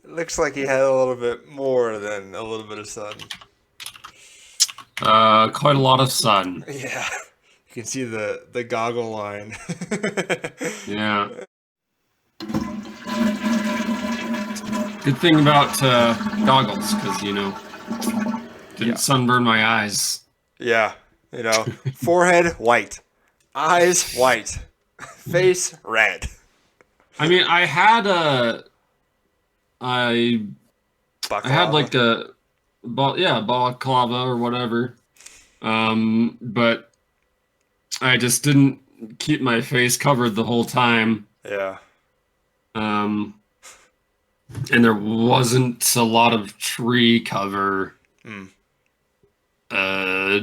looks like he had a little bit more than a little bit of sun. Quite a lot of sun. Yeah, you can see the goggle line. Yeah. Good thing about goggles, because didn't Yeah, sunburn my eyes. yeah. Forehead white, eyes white, face red. I mean, I I had Baklava. like balaclava or whatever. But I just didn't keep my face covered the whole time. Yeah. Um, and there wasn't a lot of tree cover Hmm. uh,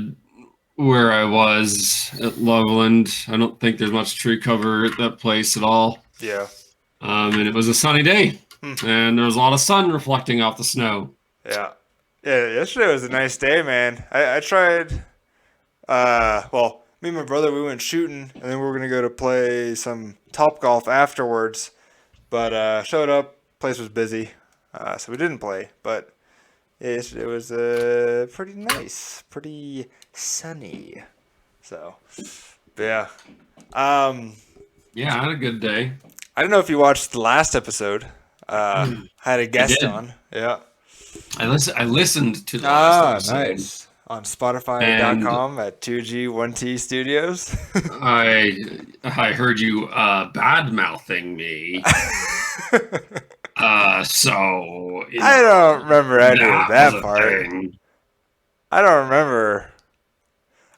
where I was at Loveland. I don't think there's much tree cover at that place at all. Yeah. And it was a sunny day, Hmm. and there was a lot of sun reflecting off the snow. Yeah. Yeah. Yesterday was a nice day, man. I tried. Well, me and my brother, we went shooting, and then we were gonna go to play some top golf afterwards. But showed up, place was busy, so we didn't play. But it was pretty nice, pretty sunny. So, but yeah. Um, Yeah, I had a good day. I don't know if you watched the last episode. Had a I guest did. on. Yeah. I listened to the last Ah, episode, nice. On and Spotify.com at 2G1T Studios. I heard you bad mouthing me. So I don't remember any of that was that a part. thing. I don't remember.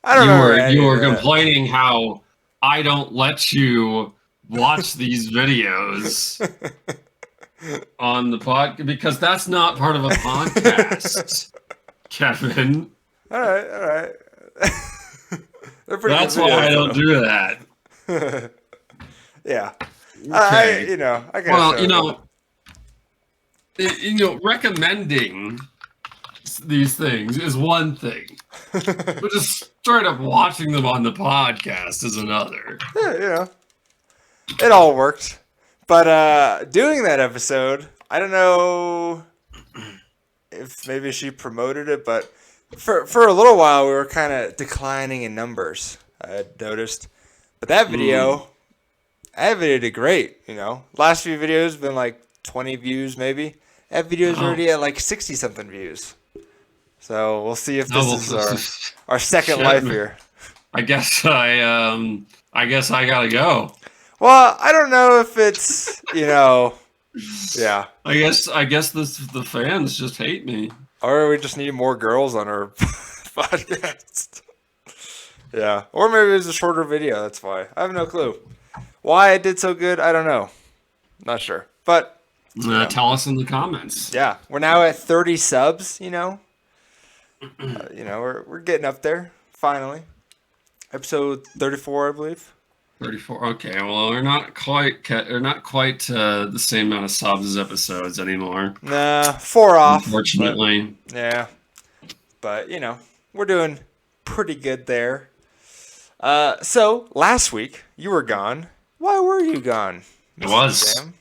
I don't remember You any of were that. complaining how I don't let you watch these videos on the pod because that's not part of a podcast, Kevin. All right, all right. They're pretty good That's why I don't videos, do that. though. Yeah. Okay. I gotta Well, show it. recommending these things is one thing, but just straight up watching them on the podcast is another. Yeah, it all worked. But doing that episode, I don't know if maybe she promoted it, but for a little while we were kind of declining in numbers. I had noticed, but Mm. that video did great. Last few videos have been like 20 views maybe. That video's Oh, already at like 60 something views. So we'll see if no, this well, is our second shit. life here. I guess I guess I gotta go. Well, I don't know if it's yeah, I guess the fans just hate me. or we just need more girls on our podcast. Yeah, or maybe it was a shorter video. That's why. I have no clue. Why it did so good, I don't know. Not sure, but Tell us in the comments. yeah, we're now at 30 subs. We're getting up there finally. Episode 34, I believe. 34. Okay, well, we're not quite the same amount of subs as episodes anymore. Nah, four off, but Unfortunately, yeah, but we're doing pretty good there. So last week you were gone. Why were you gone, it Mr. was. Sam?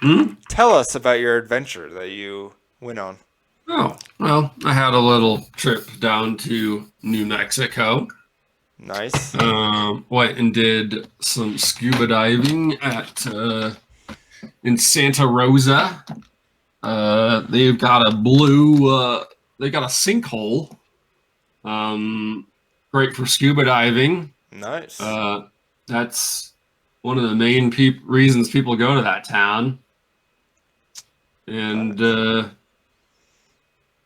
Hmm? Tell us about your adventure that you went on. Oh, well, I had a little trip down to New Mexico. Nice. Went and did some scuba diving in Santa Rosa. They've got they got a sinkhole. Great for scuba diving. Nice. That's one of the main reasons people go to that town. And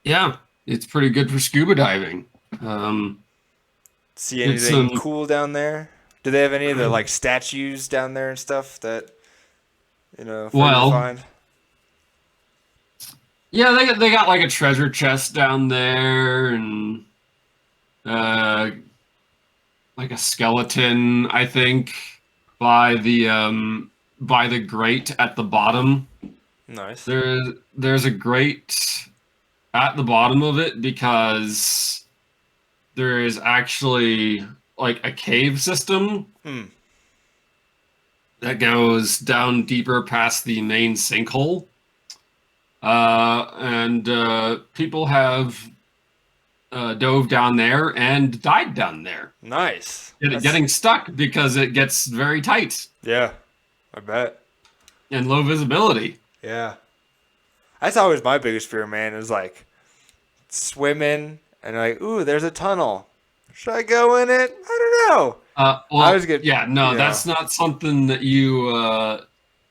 yeah, it's pretty good for scuba diving. See It's anything cool down there? Do they have any of the like statues down there and stuff that for you to well, find? yeah, they got like a treasure chest down there, and uh, like a skeleton, I think, by the grate at the bottom. Nice. There's a grate at the bottom of it because there is actually like a cave system Hmm. that goes down deeper past the main sinkhole. and people have dove down there and died down there, Nice. getting stuck because it gets very tight Yeah, I bet. and low visibility. Yeah. That's always my biggest fear, man, is like swimming and like, ooh, there's a tunnel. Should I go in it? I don't know. I always Well, get, yeah, you no, know, that's not something that you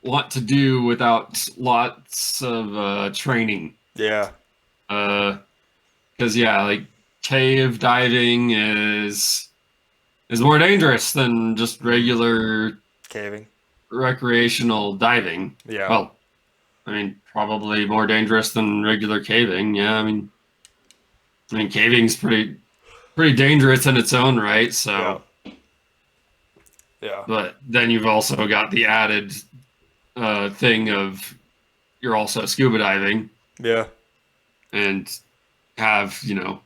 want to do without lots of training. yeah, Because yeah, like cave diving is more dangerous than just regular caving. recreational diving. Yeah, Well, I mean, probably more dangerous than regular caving. Yeah, I mean, caving's pretty dangerous in its own right. yeah, So, yeah, but then you've also got the added thing of you're also scuba diving yeah, and have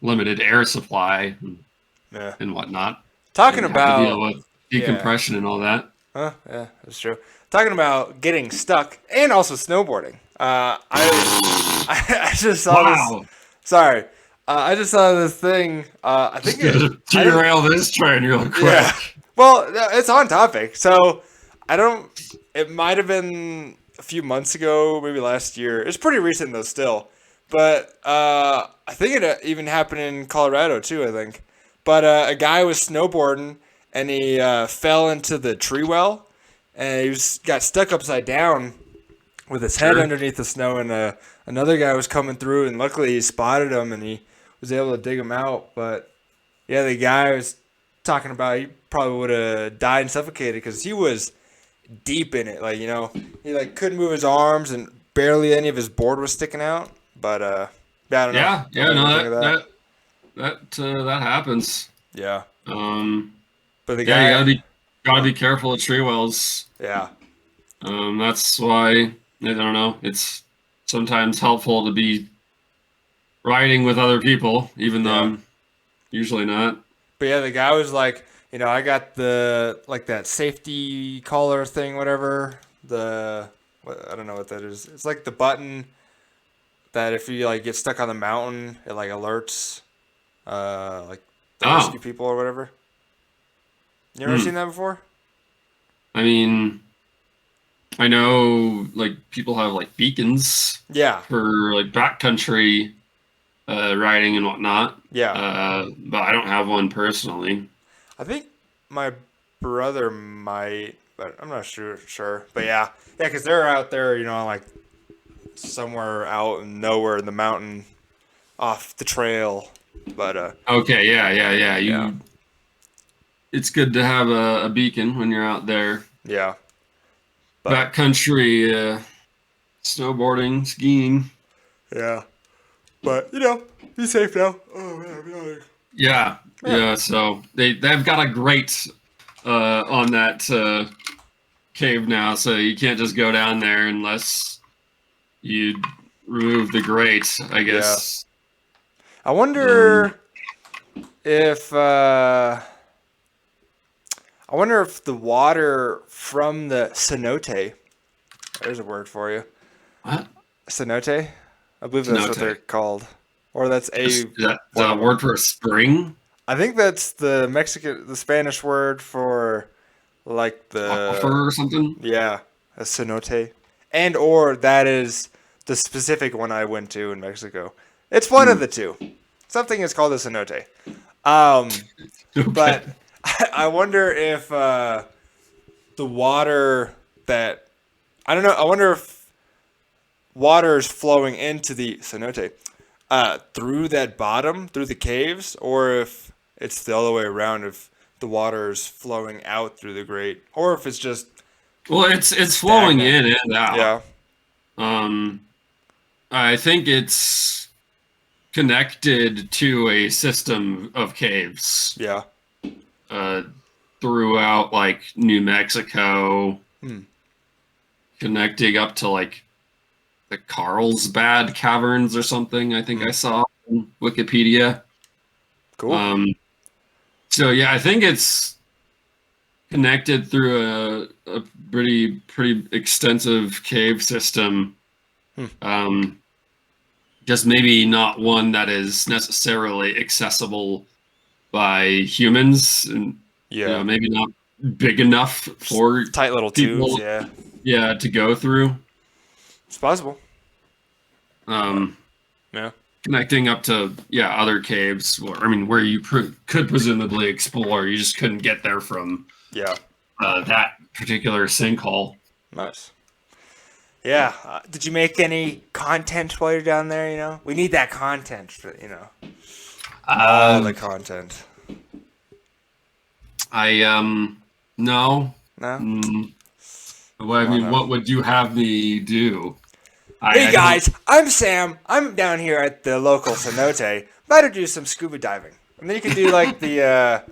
limited air supply yeah. and whatnot, Talking and have to deal about, with yeah, decompression and all that. huh? Yeah, that's true. Talking about getting stuck and also snowboarding. I just saw this. Wow. Sorry, I just saw this thing. I Just think it. gonna I didn't. derail this train real Yeah. quick. Well, it's on topic. So I don't. It might have been a few months ago, maybe last year. It's pretty recent though, still. But I think it even happened in Colorado too. I think. But a guy was snowboarding and he fell into the tree well, and got stuck upside down with his head Sure. underneath the snow. And another guy was coming through, and luckily he spotted him and he was able to dig him out. But yeah, the guy was talking about he probably would have died and suffocated because he was deep in it. Like, he like couldn't move his arms and barely any of his board was sticking out. But yeah, I don't know. Yeah, yeah, What do you no, think of that? that happens. Yeah, Um, but the yeah, you guy, gotta be careful of tree wells. yeah, That's why I don't know. It's sometimes helpful to be riding with other people, even though yeah. I'm usually not. But yeah, the guy was like, I got the like that safety collar thing, whatever. I don't know what that is. It's like the button that if you like get stuck on the mountain, it like alerts like the rescue Oh, people or whatever. You ever hmm. seen that before? I mean, I know like people have like beacons Yeah, for like backcountry riding and whatnot, yeah. but I don't have one personally. I think my brother might, but I'm not sure. But yeah, because they're out there, like somewhere out in nowhere in the mountain, off the trail. But Okay, yeah, yeah, yeah. yeah, It's good to have a beacon when you're out there yeah. But backcountry snowboarding, skiing. yeah, but be safe now. Oh man, I'm yawning. Yeah, Yeah, yeah. So they've got a grate on that cave now, so you can't just go down there unless you remove the grate, I yeah. guess. I Um, wonder if the water from the cenote. There's a word for you. what? Cenote. I believe that's what they're Cenote. called, or that's Is a that one the of them. word for a spring? I think that's the Spanish word for like Aquifer or something? yeah, a cenote, and or that is the specific one I went to in Mexico. It's one of Hmm. the two. Something is called a cenote. Um, Okay. but I wonder if the water that I don't know. I wonder if water is flowing into the cenote through that bottom, through the caves, or if it's the other way around, if the water is flowing out through the grate, or if it's just Well, it's flowing stagnant. in and out. Yeah, Um, I think it's connected to a system of caves yeah. uh, throughout like New Mexico, Hmm. connecting up to like the Carlsbad Caverns or something. I think Hmm. I saw on Wikipedia. Cool. Um, so yeah, I think it's connected through a pretty extensive cave system. Hmm. Um, just maybe not one that is necessarily accessible by humans, and Yeah. maybe not big enough for Just tight little tubes. people, Yeah. yeah, to go through. It's possible. But Um, yeah. Connecting up to other caves, where you could presumably explore, you just couldn't get there from Yeah. that particular sinkhole. Nice. Yeah. Did you make any content while you're down there? We need that content. All the Um, content. I no. No. Mm, well, I Come on mean, now. what would you have me do? Hey I don't. guys, I'm Sam. I'm down here at the local cenote. About to do some scuba diving, and then you can do like the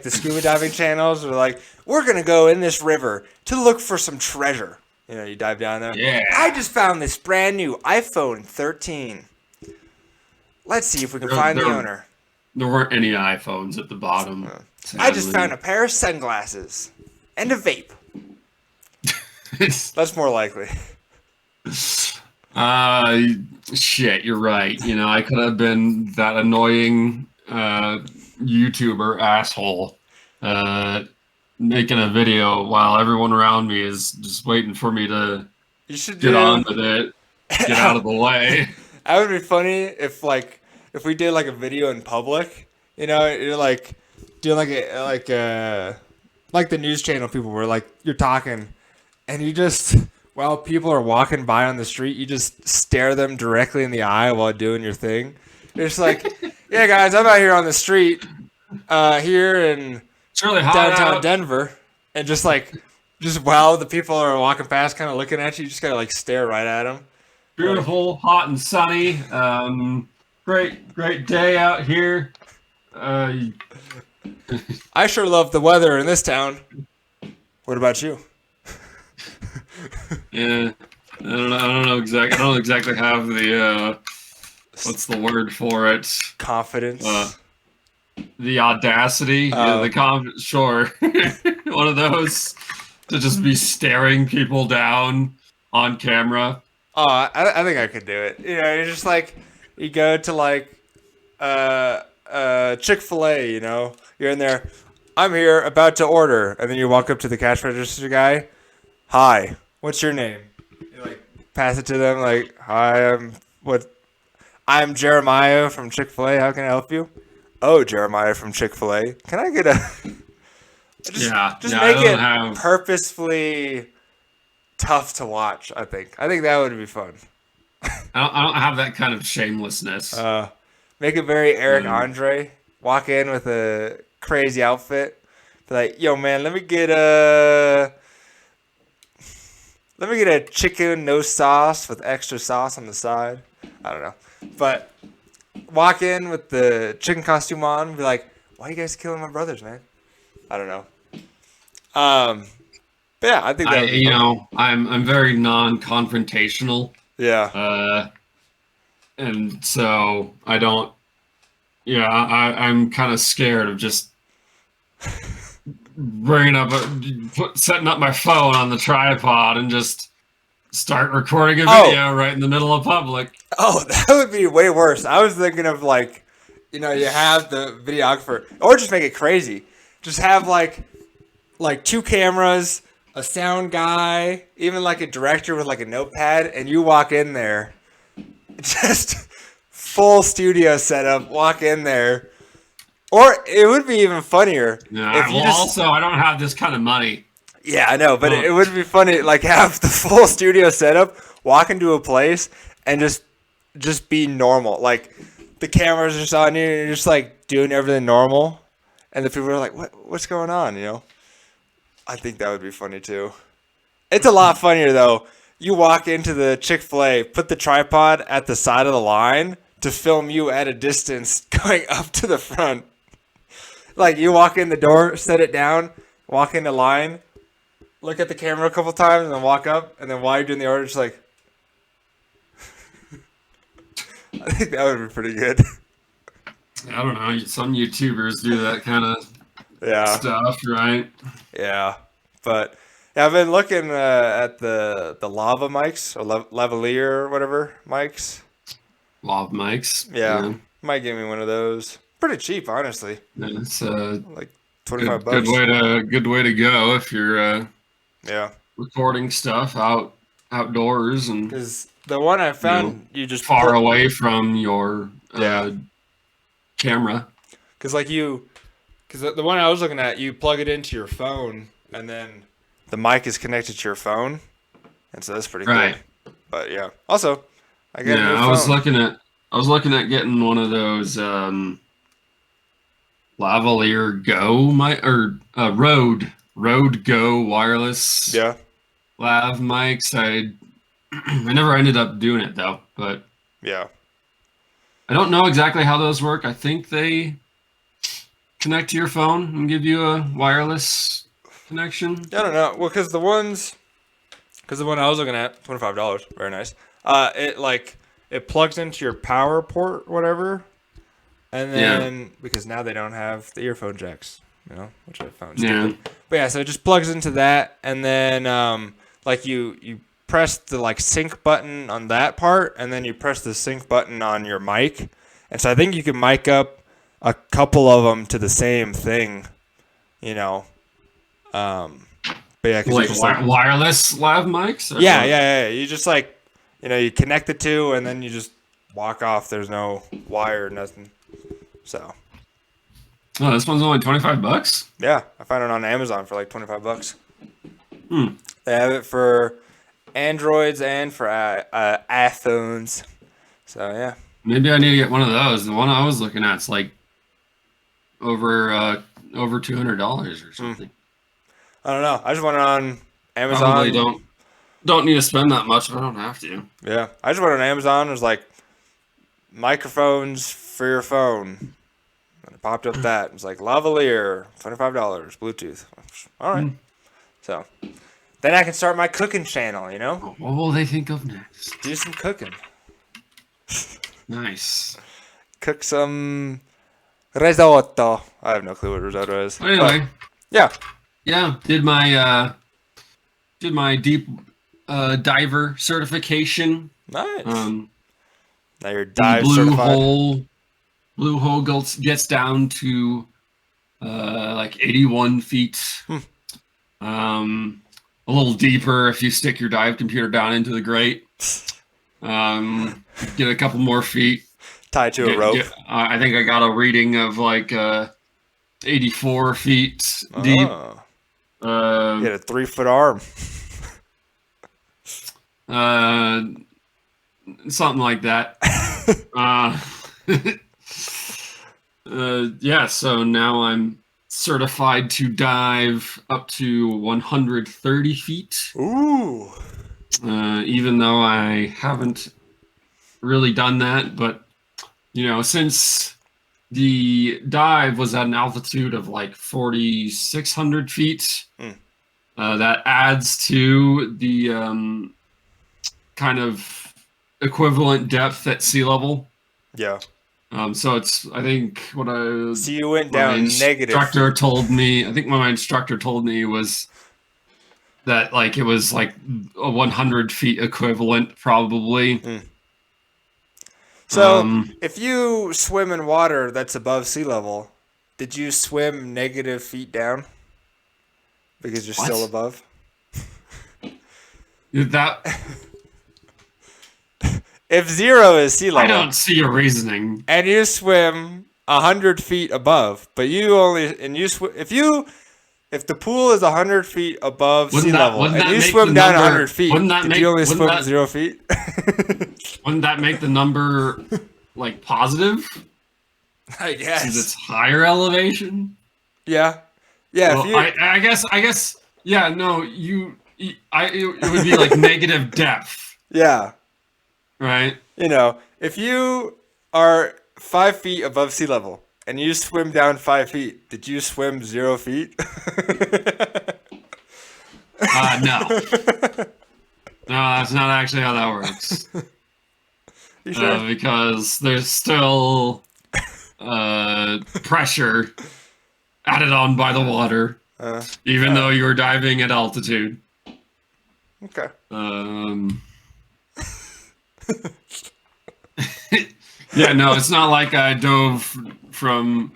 scuba diving channels, or like we're gonna go in this river to look for some treasure. You dive down there. Yeah. I just found this brand new iPhone 13. Let's see if we can There, find the there, owner. there weren't any iPhones at the bottom. I just Sadly. found a pair of sunglasses and a vape. That's more likely. Shit, you're right. I could have been that annoying YouTuber asshole making a video while everyone around me is just waiting for me to You should get do. on with it, get out of the way. That would be funny if we did like a video in public. You're like doing like the news channel people where like you're talking, and you just while people are walking by on the street, you just stare them directly in the eye while doing your thing. You're just like, yeah, guys, I'm out here on the street, here in It's really hot downtown out. Denver, and just while the people are walking past, kind of looking at you, you just gotta like stare right at them. Beautiful, hot and sunny. Great day out here. I sure love the weather in this town. What about you? Yeah, I don't exactly have the what's the word for it? Confidence. The audacity, sure. One of those to just be staring people down on camera. Oh, I think I could do it. You're just like, you go to like, Chick-fil-A, you're in there. I'm here about to order. And then you walk up to the cash register guy. Hi, what's your name? You like pass it to them like, hi, I'm Jeremiah from Chick-fil-A. How can I help you? Oh, Jeremiah from Chick-fil-A. Can I get a just I make don't it have. purposefully tough to watch, I think. I think that would be fun. I don't have that kind of shamelessness. Make it very Eric Mm. Andre. Walk in with a crazy outfit. Be like, yo, man, let me get a chicken no sauce with extra sauce on the side. I don't know, but walk in with the chicken costume on. Be like, why are you guys killing my brothers, man? I don't know. But yeah, I think that would be fun. I'm very non-confrontational. Yeah. And so I don't. Yeah, I'm kind of scared of just setting up my phone on the tripod and just start recording a video right in the middle of public. Oh, that would be way worse. I was thinking of like, you have the videographer, or just make it crazy. Just have like two cameras, a sound guy, even like a director with like a notepad, and you walk in there, just full studio setup. Walk in there, or it would be even funnier Yeah. if you Also, I don't have this kind of money. Yeah, I know, but it would be funny, like have the full studio setup, walk into a place, and just be normal. Like the cameras are just on you, and you're just like doing everything normal, and the people are like, "What's going on?" I think that would be funny too. It's a lot funnier though. You walk into the Chick-fil-A, put the tripod at the side of the line to film you at a distance going up to the front. Like you walk in the door, set it down, walk into line, look at the camera a couple times, and then walk up, and then while you're doing the order, just like. I think that would be pretty good. I don't know. Some YouTubers do that kind of Yeah, stuff, right? yeah, but yeah, I've been looking at the lava mics or lavalier or whatever mics. lav mics. Yeah, might give me one of those. Pretty cheap, honestly. Yeah, it's a Like good 25 bucks. good way to go if you're Yeah, recording stuff outdoors and because the one I you know found, you just far put. away from your Yeah, camera. because because the one I was looking at, you plug it into your phone, and then the mic is connected to your phone, and so that's pretty cool. Right. But yeah, also I got a Yeah, new phone. I was looking at getting one of those lavalier Go mic or Rode Go wireless Yeah, lav mics. I never ended up doing it though, but yeah. I don't know exactly how those work. I think they connect to your phone and give you a wireless connection. I don't know. Well, because the one I was looking at, $25, very nice. It plugs into your power port, whatever, and Yeah, then because now they don't have the earphone jacks, which I found yeah, stupid. But yeah, so it just plugs into that, and then you press the sync button on that part, and then you press the sync button on your mic, and so I think you can mic up a couple of them to the same thing, you know. But yeah, because you like just wireless lav mics or yeah, what? yeah, yeah. You just you connect the two, and then you just walk off. There's no wire, nothing. So Oh, this one's only $25. yeah, I found it on Amazon for like $25. Hmm. They have it for Androids and for iPhones. So yeah, Maybe I need to get one of those. The one I was looking at's like over over $200 or Hmm. something. I don't know. I just went on Probably Amazon. don't need to spend that much. I don't have to. Yeah, I just went on Amazon. It was like microphones for your phone. And it popped up that. It was like lavalier, $25, Bluetooth. All right. Hmm. So then I can start my cooking channel, What will they think of next? Do some cooking. Nice. Cook some risotto. I have no clue what risotto is. Well, anyway, Yeah. yeah, did my deep diver certification. Nice. Um, Now you're the dive certified. blue hole gets down to like 81 feet. Hmm. A little deeper if you stick your dive computer down into the grate. Get a couple more feet. Tied to a rope. I think I got a reading of like 84 feet deep. Oh. You had a 3-foot arm. Something like that. uh, yeah, so now I'm certified to dive up to 130 feet. Ooh. Even though I haven't really done that, but since the dive was at an altitude of like 4,600 feet, that adds to the kind of equivalent depth at sea level. Yeah. So it's, I think So you went my down instructor negative. told me, I think what my instructor told me was that like it was like a 100 feet equivalent probably. So if you swim in water that's above sea level, did you swim negative feet down? Because you're still What? above? That If 0 is sea I level, don't see your reasoning. and you swim 100 feet above, but you only and you swim if the pool is 100 feet above sea level wouldn't and that you make swim the down number? 100 feet, Wouldn't that did make? you only Wouldn't swim that 0 feet? wouldn't that make the number like positive I since guess. it's higher elevation? Yeah. Yeah. Well, If you I guess yeah. No, it would be like negative depth, yeah, right? if you are 5 feet above sea level and you swim down 5 feet, did you swim 0 feet? No, that's not actually how that works. You sure? Because there's still pressure added on by the water, even though you're diving at altitude. Okay. Yeah, no, it's not like I dove from.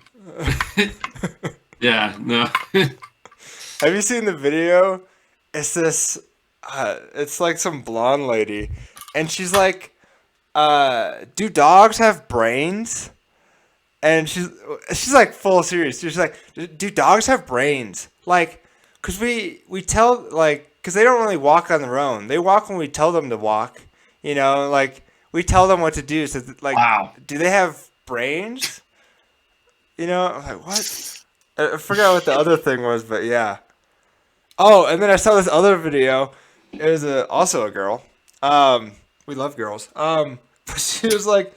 Yeah, no. Have you seen the video? It's this. It's like some blonde lady, and she's like, "Do dogs have brains?" And she's like full serious. She's like, "Do dogs have brains?" Like, cause we tell like, cause they don't really walk on their own. They walk when we tell them to walk. You know, like we tell them what to do. So like, Wow. do they have brains? You know, I'm like, what? I forgot what the other thing was, but yeah. Oh, and then I saw this other video. It was also a girl. We love girls. But she was like,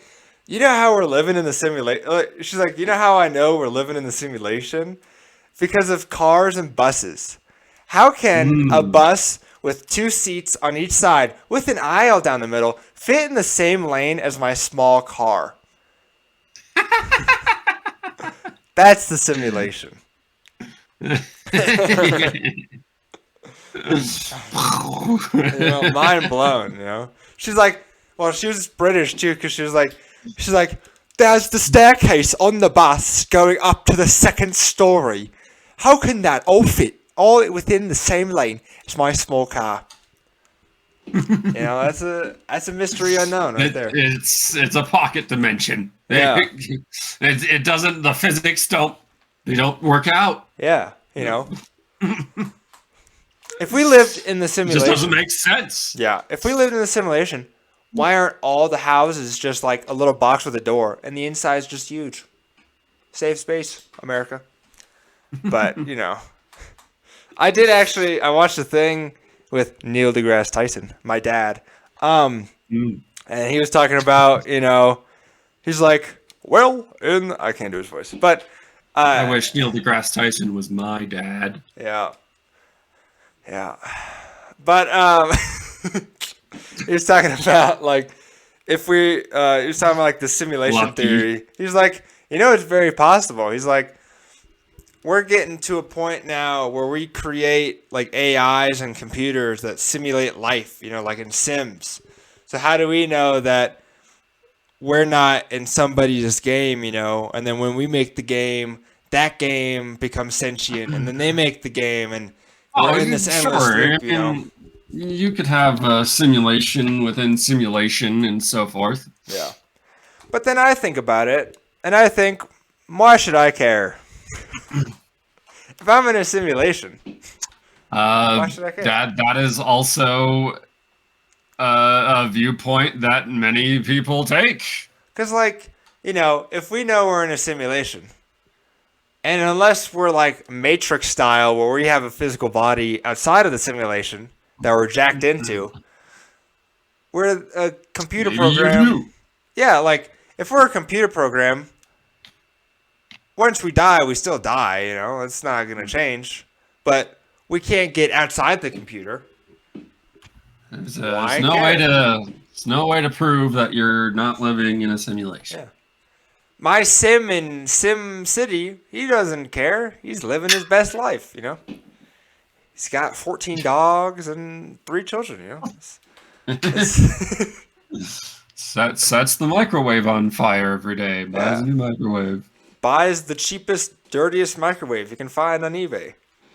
you know how we're living in the simulation? She's like, you know how I know we're living in the simulation? Because of cars and buses. How can a Mm. bus with 2 seats on each side, with an aisle down the middle, fit in the same lane as my small car? That's the simulation. Mind blown. She's like, well, she was British too, because she's like, there's the staircase on the bus going up to the second story. How can that all fit all within the same lane as my small car? That's a mystery unknown right there. It's a pocket dimension. Yeah. It doesn't. The physics don't work out. Yeah, if we lived in the It simulation, just doesn't make sense. yeah, if we lived in the simulation, why aren't all the houses just like a little box with a door and the inside is just huge? Save space, America. But, I watched a thing with Neil deGrasse Tyson, my dad. And he was talking about, he's like, well, I can't do his voice, but I wish Neil deGrasse Tyson was my dad. yeah. Yeah. But he was talking about like if he was talking about like the simulation Lucky. theory. He's like, it's very possible. He's like, we're getting to a point now where we create like AIs and computers that simulate life, like in Sims. So how do we know that we're not in somebody's game, and then when we make the game, that game becomes sentient, and then they make the game, and we're in this endless loop, I mean, you could have a simulation within simulation and so forth. Yeah. But then I think about it, and I think, why should I care? If I'm in a simulation, why should I care? That is also a viewpoint that many people take. Because, if we know we're in a simulation, and unless we're like Matrix style, where we have a physical body outside of the simulation that we're jacked into, we're a computer program. Yeah, like if we're a computer program, once we die, we still die. It's not gonna change. But we can't get outside the computer. There's no way to prove that you're not living in a simulation. Yeah. My Sim in Sim City, he doesn't care. He's living his best life, He's got 14 dogs and 3 children, Sets the microwave on fire every day. Buys a new microwave. Buys the cheapest, dirtiest microwave you can find on eBay.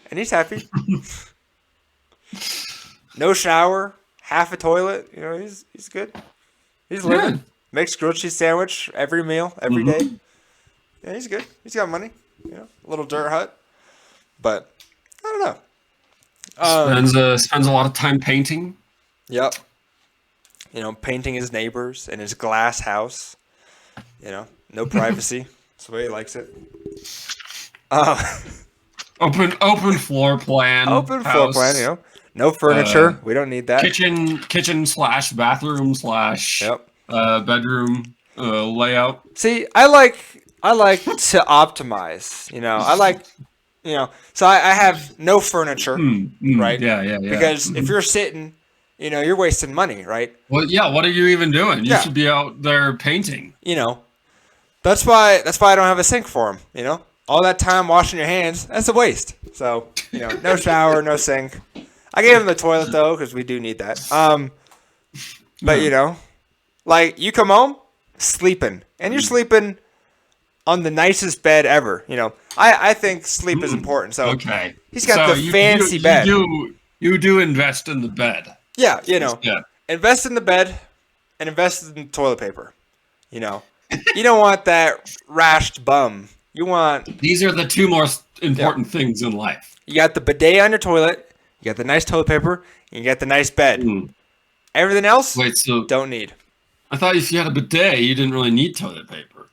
And he's happy. No shower, half a toilet, he's good. He's living. Good. Makes grilled cheese sandwich every meal, every day. Yeah, he's good. He's got money. A little dirt hut. But I don't know. Spends a lot of time painting. Yep. Painting his neighbors and his glass house. No privacy. That's the way he likes it. Open floor plan. Open house. floor plan, No furniture. We don't need that. Kitchen / bathroom / Yep. bedroom layout. See, I like to optimize. So I have no furniture, right? Yeah. Because if you're sitting, you're wasting money, right? Well, yeah. What are you even doing? You Yeah. should be out there painting. That's why I don't have a sink for him. All that time washing your hands, that's a waste. So no shower, no sink. I gave him the toilet though, because we do need that. But like you come home, sleeping, and you're sleeping on the nicest bed ever. I think sleep is important. So Okay. he's got So the fancy you bed. you do invest in the bed. Yeah, Yeah. invest in the bed and invest in toilet paper. You don't want that rashed bum. You want These are the two most important things in life. you got the bidet on your toilet, you got the nice toilet paper, and you got the nice bed. Everything else, Wait, so don't need. I thought if you had a bidet, you didn't really need toilet paper.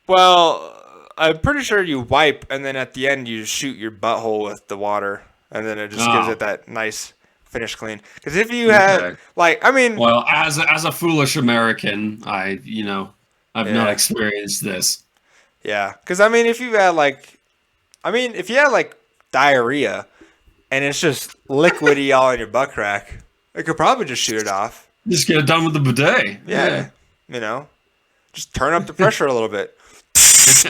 Well, I'm pretty sure you wipe, and then at the end you shoot your butthole with the water, and then it just gives it that nice finish clean. Because if you had, well, as a foolish American, I've not experienced this. Yeah, because if you had if you had diarrhea, and it's just liquidy all in your butt crack, it could probably just shoot it off. Just get it done with the bidet. Yeah. Just turn up the pressure a little bit. Just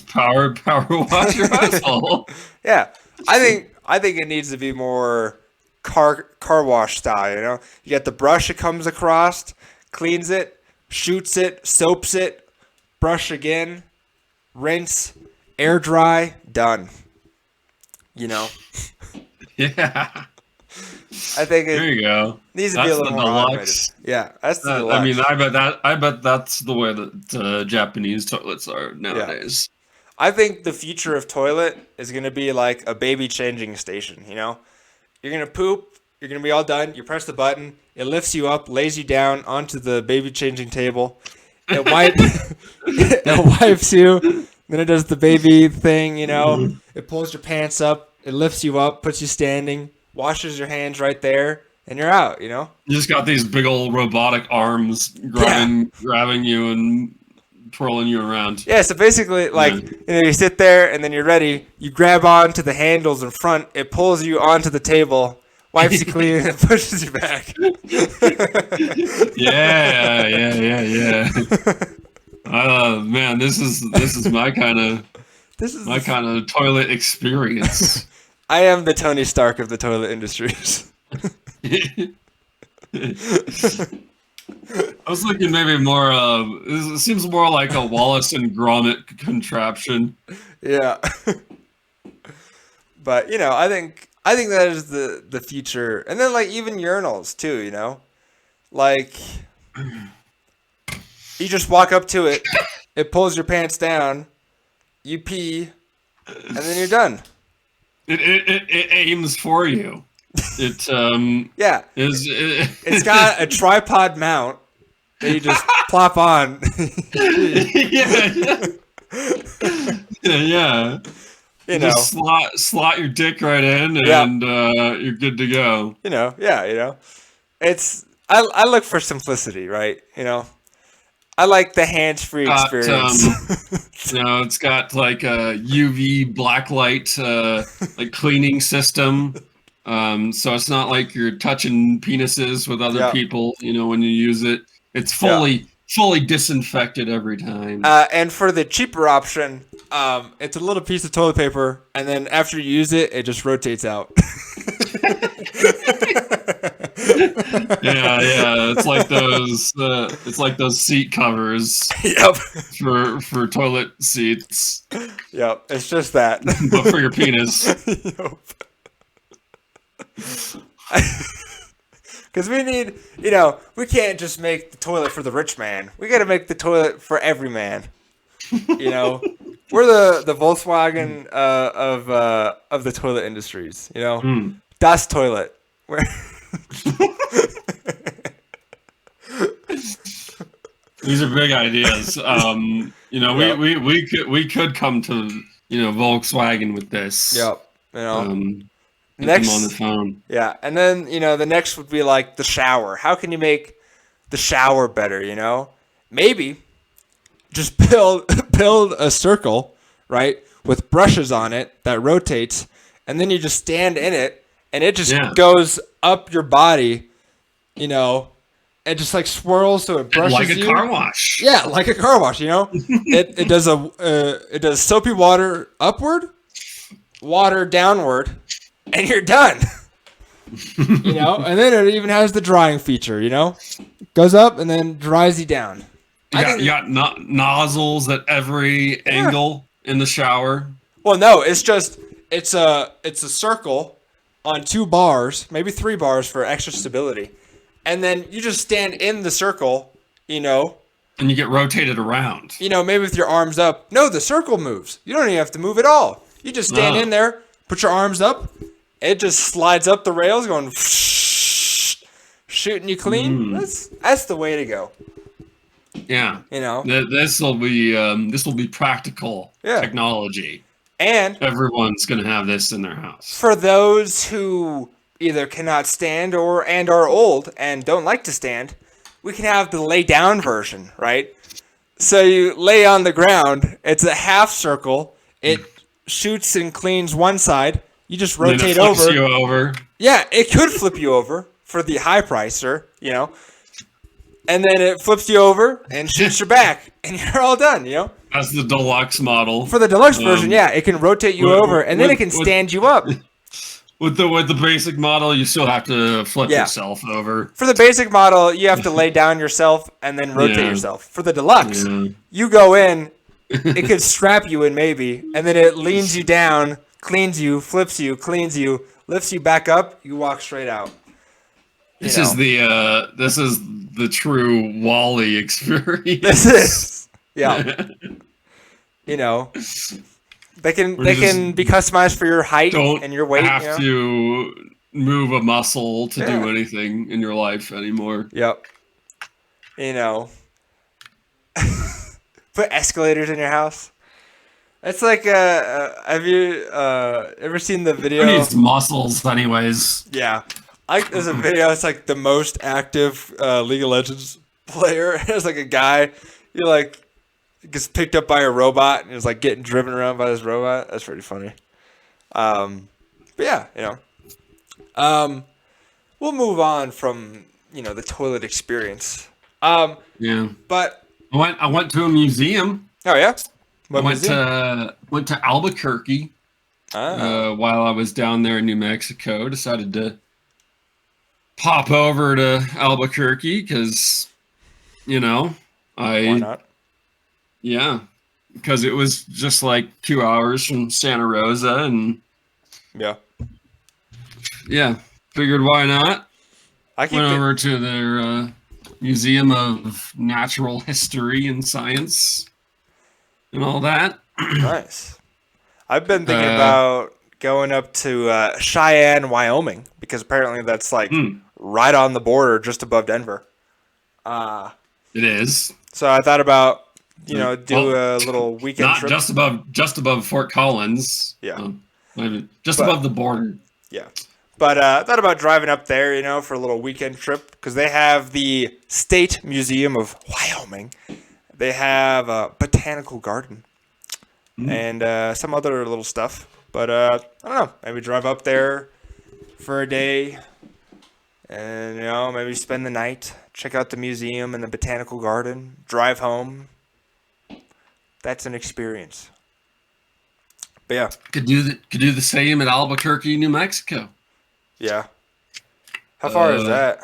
power wash your asshole. Yeah, I think it needs to be more car wash style. You got the brush it comes across, cleans it, shoots it, soaps it, brush again, rinse, air dry, done. Yeah. I think there you go. Needs to be a little more automated. Yeah, that's the deluxe. I bet that's the way that Japanese toilets are nowadays. Yeah. I think the future of toilet is going to be like a baby changing station. You're going to poop. You're going to be all done. You press the button. It lifts you up, lays you down onto the baby changing table. It wipes you. Then it does the baby thing. It pulls your pants up. It lifts you up, puts you standing, washes your hands right there. And you're out, You just got these big old robotic arms grabbing you and twirling you around. Yeah, so basically, you sit there and then you're ready. You grab onto the handles in front. It pulls you onto the table, wipes you clean, and pushes you back. Yeah. Man, this is my kind of toilet experience. I am the Tony Stark of the toilet industries. I was thinking maybe more. It seems more like a Wallace and Gromit contraption. Yeah, but I think that is the future, and then even urinals too. You just walk up to it, it pulls your pants down, you pee, and then you're done. It aims for you. It's got a tripod mount that you just plop on. Yeah. Just slot your dick right in, and you're good to go. It's I look for simplicity, right? I like the hands-free experience. It's got like a UV blacklight cleaning system. So it's not like you're touching penises with other people, when you use it. It's fully disinfected every time. And for the cheaper option, it's a little piece of toilet paper, and then after you use it, it just rotates out. Yeah. It's like those seat covers. Yep. For toilet seats. Yep. It's just that. But for your penis. Yep. Because we need, we can't just make the toilet for the rich man. We got to make the toilet for every man. We're the Volkswagen of the toilet industries. Das Toilet. These are big ideas. We could come to Volkswagen with this. Yep. Next, them on the phone. Yeah, and then the next would be like the shower. How can you make the shower better? Maybe just build a circle, right, with brushes on it that rotates, and then you just stand in it, and it just goes up your body, it just swirls so it brushes like a car wash. Yeah, like a car wash. It does soapy water upward, water downward. And you're done. And then it even has the drying feature, goes up and then dries you down. You got nozzles at every angle in the shower. Well, no, it's a circle on 2 bars, maybe 3 bars for extra stability, and then you just stand in the circle, And you get rotated around. Maybe with your arms up. No, the circle moves. You don't even have to move at all. You just stand in there, put your arms up, it just slides up the rails, going shooting you clean. That's the way to go. Yeah. This will be practical technology. And everyone's going to have this in their house. For those who either cannot stand and are old and don't like to stand, we can have the lay down version, right? So you lay on the ground. It's a half circle. It shoots and cleans one side. You just rotate over. Flips you over. Yeah, it could flip you over for the high pricer, And then it flips you over and shoots your back, and you're all done, That's the deluxe model. For the deluxe version, it can rotate you over, and then it can stand you up. With the basic model, you still have to flip yourself over. For the basic model, you have to lay down yourself and then rotate yourself. For the deluxe, you go in, it could strap you in maybe, and then it leans you down, cleans you, flips you, cleans you, lifts you back up, you walk straight out. This is the true Wall-E experience. This is, They can be customized for your height and your weight. Don't have to move a muscle to do anything in your life anymore. Yep. Put escalators in your house. It's like, have you ever seen the video? Who needs muscles anyways? Yeah. There's a video, it's like the most active League of Legends player. It's like a guy, gets picked up by a robot and is like getting driven around by this robot. That's pretty funny. But yeah, we'll move on from, the toilet experience. But I went to a museum. Oh yeah? I went to Albuquerque while I was down there in New Mexico. Decided to pop over to Albuquerque because, why not? Yeah, because it was just like 2 hours from Santa Rosa, and figured why not. Went over to their Museum of Natural History and Science and all that. Nice. I've been thinking about going up to Cheyenne, Wyoming, because apparently that's like right on the border, just above Denver. It is. So I thought about do a little weekend trip. Just above Fort Collins. Yeah. Above the border. Yeah. But I thought about driving up there, for a little weekend trip, because they have the State Museum of Wyoming. They have a botanical garden and some other little stuff. But I don't know. Maybe drive up there for a day and, maybe spend the night, check out the museum and the botanical garden, drive home. That's an experience. But yeah. Could do the same at Albuquerque, New Mexico. Yeah. How far is that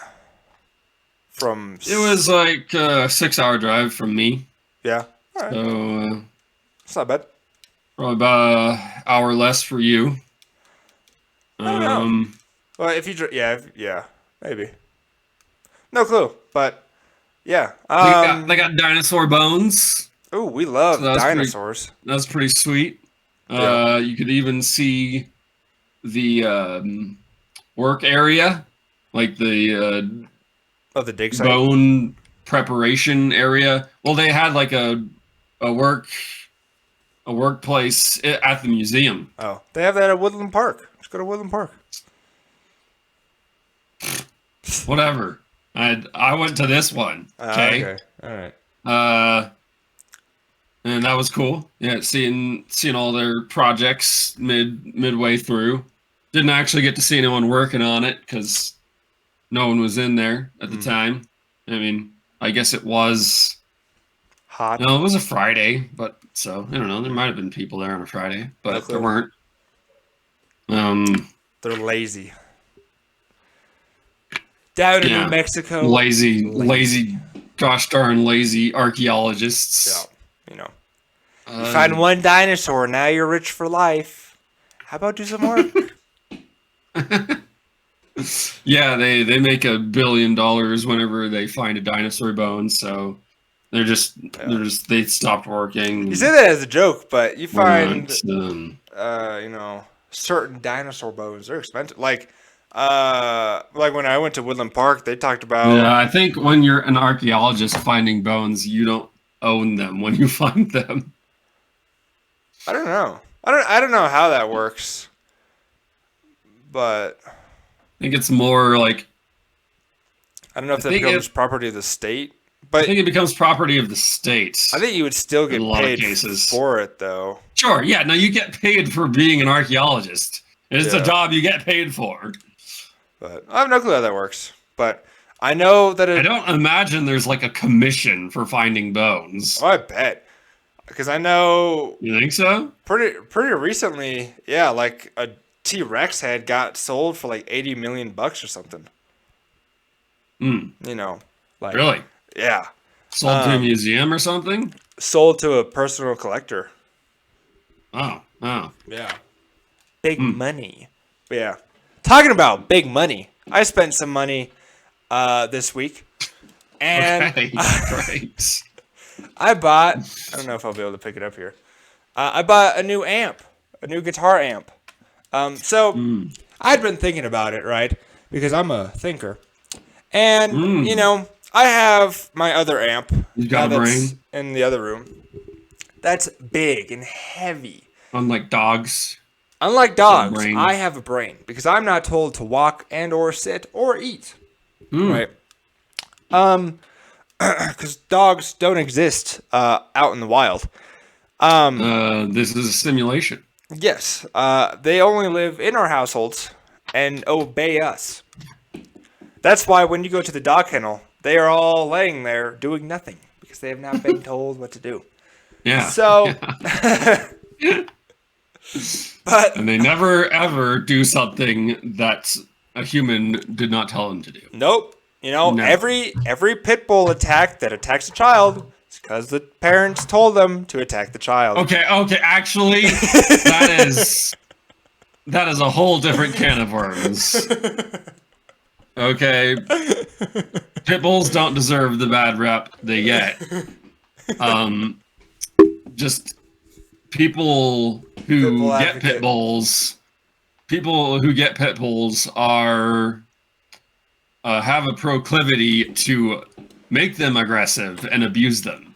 from? It was like a 6-hour drive from me. Yeah. All right. So it's not bad. Probably about an hour less for you. I don't know. Well, if you maybe. No clue, but yeah. They got dinosaur bones. Oh, we love dinosaurs. That's pretty sweet. You could even see the work area, like the the dig site, bone preparation area. Well, they had like a workplace at the museum. Oh, they have that at Woodland Park. Let's go to Woodland Park. Whatever. I went to this one. Okay. All right. And that was cool. Yeah, seeing all their projects midway through. Didn't actually get to see anyone working on it because no one was in there at the time. I mean, I guess it was hot. No, it was a Friday, but so I don't know. There might have been people there on a Friday, but there weren't. They're lazy. Down in Yeah. New Mexico. Lazy, gosh darn lazy archaeologists. Yeah, you know. You find one dinosaur, now you're rich for life. How about do some work? Yeah, they make $1 billion whenever they find a dinosaur bone, so they stopped working. You say that as a joke, but you We're find not, certain dinosaur bones, they're expensive. Like when I went to Woodland Park, they talked about yeah, I think when you're an archaeologist finding bones, you don't own them when you find them. I don't know. I don't know how that works. But I think it's more like I don't know if that becomes property of the state. But I think it becomes property of the state. I think you would still get in a lot of paid cases. for it, though. Sure, yeah. No, you get paid for being an archaeologist. It's a job you get paid for. But I have no clue how that works. But I know that I don't imagine there's like a commission for finding bones. Oh, I bet. Because I know. You think so? Pretty recently, yeah, like a T-Rex head got sold for like $80 million or something. You know, like really? Yeah. Sold to a museum or something? Sold to a personal collector. Oh. Yeah. Big money. But yeah. Talking about big money, I spent some money this week. And okay, great. I don't know if I'll be able to pick it up here. I bought a new guitar amp. I'd been thinking about it, right? Because I'm a thinker. And, I have my other amp. You got a brain? In the other room. That's big and heavy. Unlike dogs, I have a brain. Because I'm not told to walk and or sit or eat. Right? Because dogs don't exist out in the wild. this is a simulation. Yes. They only live in our households and obey us. That's why when you go to the dog kennel, they are all laying there doing nothing because they have not been told what to do. Yeah. So, but and they never ever do something that a human did not tell them to do. Nope. Every pit bull attack that attacks a child is because the parents told them to attack the child. Okay. Actually, that is a whole different can of worms. Okay. Pit bulls don't deserve the bad rep they get. Just people who get pit bulls are have a proclivity to make them aggressive and abuse them.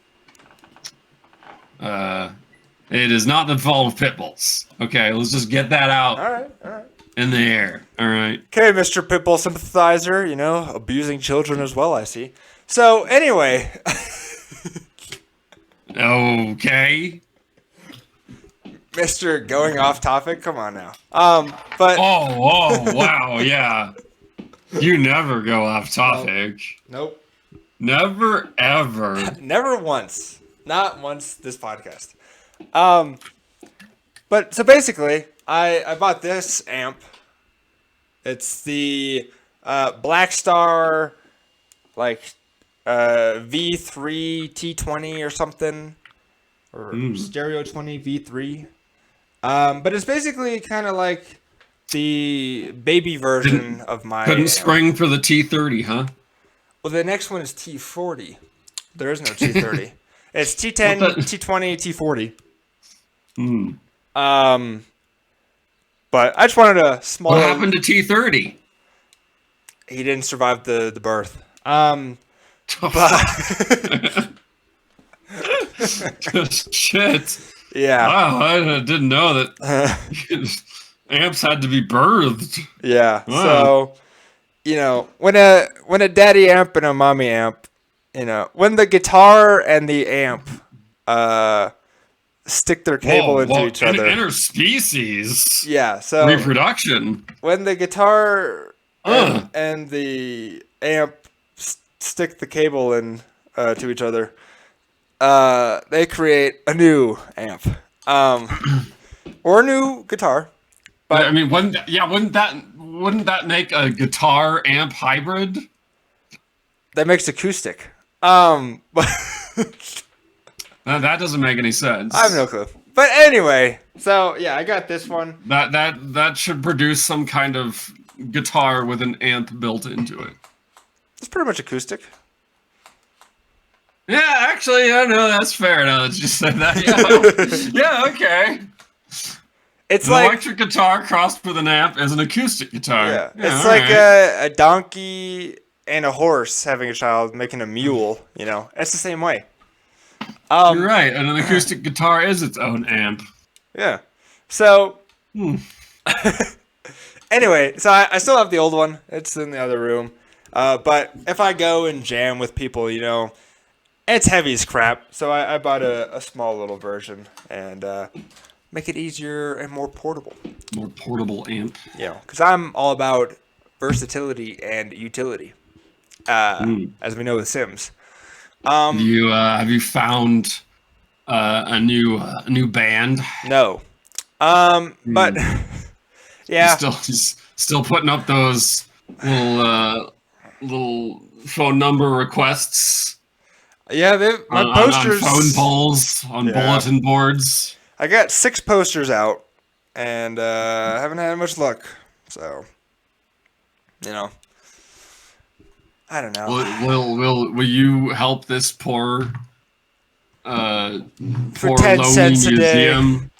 It is not the fault of pit bulls. Okay, let's just get that out. All right. In the air. All right. Okay, Mr. Pitbull sympathizer, abusing children as well, I see. So, anyway. Okay. Mr. Going off topic, come on now. Oh, wow, yeah. You never go off topic. Nope. Never, ever. Never once. Not once this podcast. But, so basically, I bought this amp. It's the Black Star, V3 T20 or something, or Stereo 20 V3. But it's basically kind of like the baby version of my. Couldn't spring for the T30, huh? Well, the next one is T40. There is no T30. It's T10, T20, T40. But I just wanted a small. What happened to T30? He didn't survive the birth. Shit. Yeah. Wow, I didn't know that amps had to be birthed. Yeah. Wow. So, when a daddy amp and a mommy amp, when the guitar and the amp stick their cable into each other. Interspecies. Yeah, so reproduction. When the guitar and the amp stick the cable in to each other, they create a new amp, or a new guitar, But I mean, wouldn't that make a guitar amp hybrid? that makes acoustic. But That doesn't make any I have sense. no clue. But anyway, so yeah, I got this one. That should produce some kind of guitar with an amp built into it. It's pretty much acoustic. Yeah, actually, yeah, no, that's fair. Now that you said that, yeah, yeah, okay. It's An like electric guitar crossed with an amp is an acoustic guitar. yeah, Yeah, it's all like right. a donkey and a horse having a child making a mule. You know, it's the same way. You're Um, right, and an acoustic guitar is its own amp. yeah. So Hmm. anyway, so I still have the old one. It's in the other room. But if I go and jam with people, you know, it's heavy as crap. So I bought a small little version and make it easier and more portable. More portable amp. You know, because I'm all about versatility and utility, as we know with Sims. Have you found a new band? No. But yeah, He's still putting up those little phone number requests yeah. My on posters. phone polls on Yeah. bulletin boards. I got 6 posters out, and haven't had much luck. So, you know, I don't know. Will you help this poor For 10 lonely cents a day. museum?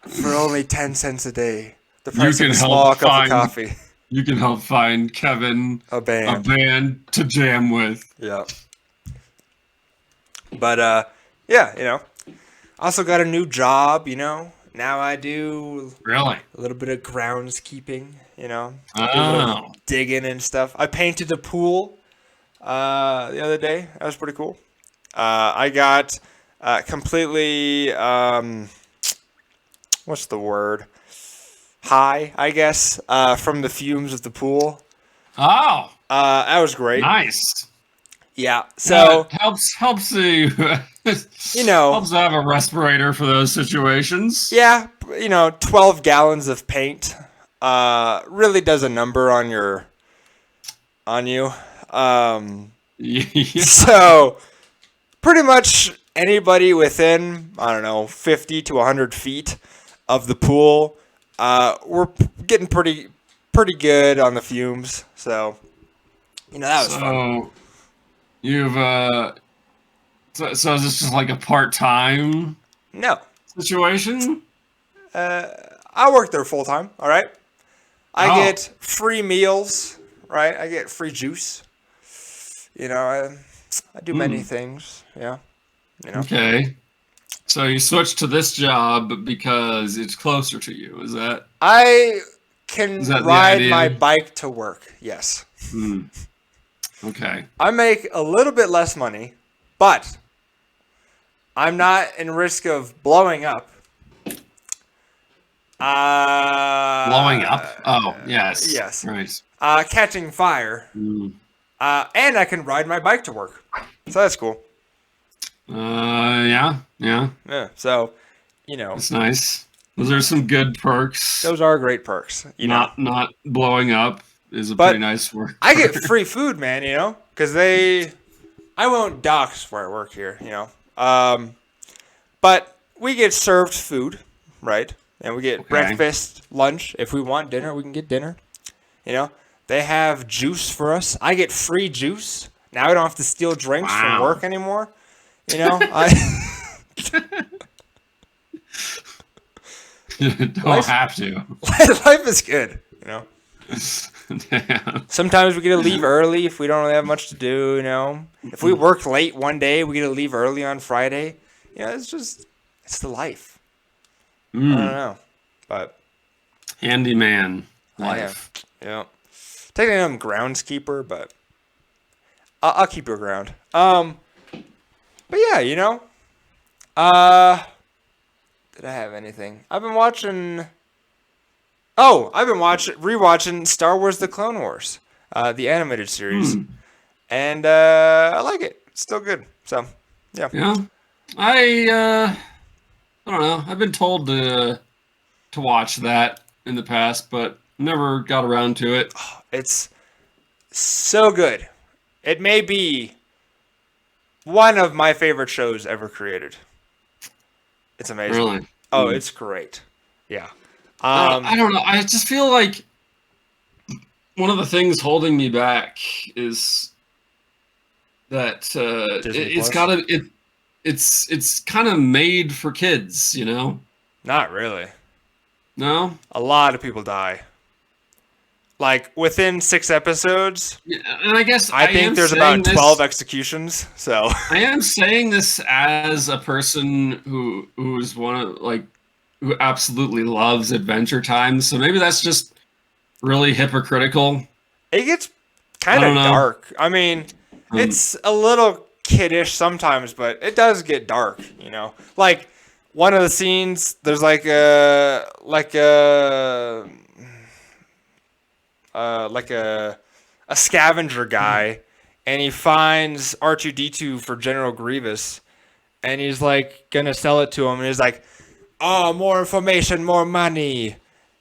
For only 10 cents a day, the You price of can a help small cup of find- coffee. You can help find Kevin A a band. band to jam with. Yeah. But yeah, you know. Also got a new job, you know. Now I do Really? a little bit of groundskeeping, you know. Do a little Oh. digging and stuff. I painted the pool the other day. That was pretty cool. I got completely what's the word? High, I guess, from the fumes of the pool. Oh, That was great. nice. Yeah. So That helps you you know, helps to have a respirator for those situations. yeah, you know, 12 gallons of paint really does a number on you. Yeah. So pretty much anybody within, I don't know, 50 to 100 feet of the pool, we're getting pretty good on the fumes. So, you know, that was fun. So you've so is this just like a part-time No, situation? I work there full time. All right, I Oh. get free meals. Right, I get free juice. You know, I do many things. Yeah, you know. Okay. So you switched to this job because it's closer to you. Is that? I can Is that the ride idea? my bike to work. Yes. Okay. I make a little bit less money, but I'm not in risk of blowing up. Blowing up? Oh, yes. yes. Right. Catching fire. And I can ride my bike to work. So that's cool. Yeah. Yeah. So, you know, That's nice. Those are some good perks. those are great perks. You know, Not blowing up is a But pretty nice work. I get free food, man. You know, because I won't dox where I work here. You know, but we get served food, right? And we get breakfast, lunch. If we want dinner, we can get dinner. You know, they have juice for us. I get free juice. Now I don't have to steal drinks from Wow. work anymore. You know, You don't Life- have to. life is good. You know, Damn. sometimes we get to leave early if we don't really have much to do. You know, if we work late one day, we get to leave early on Friday. You know, it's the life. I don't know, but Handyman I life. yeah. Technically, I'm groundskeeper, but I'll keep your ground. But yeah, you know. Did I have anything? I've been watching rewatching Star Wars: The Clone Wars, the animated series, and I like it. It's still good. So yeah. Yeah. I don't know. I've been told to watch that in the past, but never got around to it. It's so good. It may be one of my favorite shows ever created. It's amazing. Really. Oh, Hmm. it's great. Yeah. I don't know. I just feel like one of the things holding me back is that Disney it's Plus? gotta it's kind of made for kids, you know? Not really. No? A lot of people die. Like within 6 episodes, Yeah, and I guess I I think am there's saying about 12 this. executions. So I am saying this as a person who's one of like who absolutely loves Adventure Time. So maybe that's just really hypocritical. it gets I kind don't of know. dark. I mean, Um, it's a little kiddish sometimes, but it does get dark, Like one of the scenes, there's like a scavenger guy, and he finds R2D2 for General Grievous, and he's like gonna sell it to him, and he's like, "Oh, more information, more money,"